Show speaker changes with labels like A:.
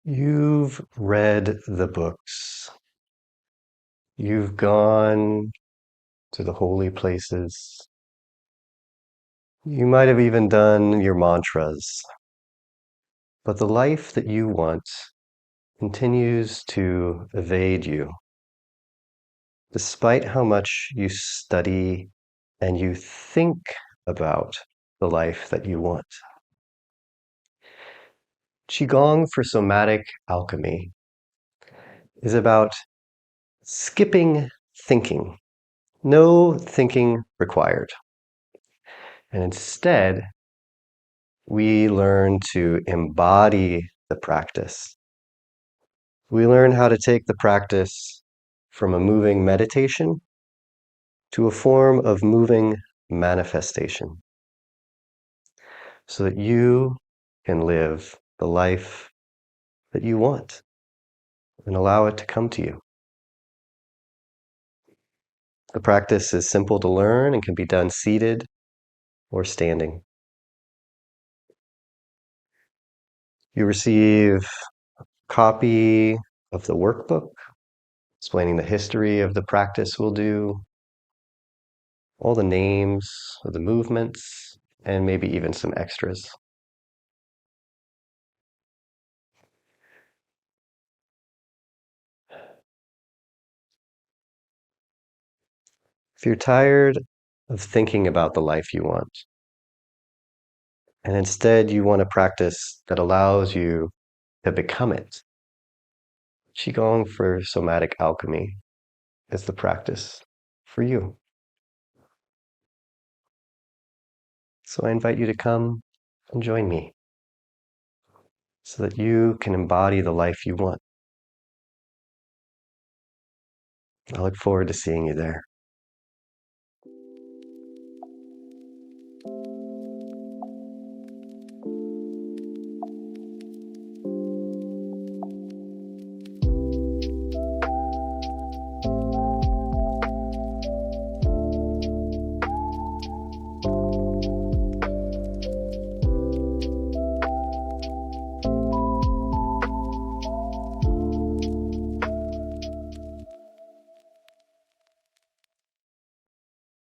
A: You've read the books. You've gone to the holy places. You might have even done your mantras. But the life that you want continues to evade you, despite how much you study and you think about the life that you want. Qigong for somatic alchemy is about skipping thinking. No thinking required. And instead, we learn to embody the practice. We learn how to take the practice from a moving meditation to a form of moving manifestation so that you can live the life that you want and allow it to come to you. The practice is simple to learn and can be done seated or standing. You receive a copy of the workbook explaining the history of the practice we'll do, all the names of the movements, and maybe even some extras. If you're tired of thinking about the life you want, and instead you want a practice that allows you to become it, Qigong for somatic alchemy is the practice for you. So I invite you to come and join me so that you can embody the life you want. I look forward to seeing you there.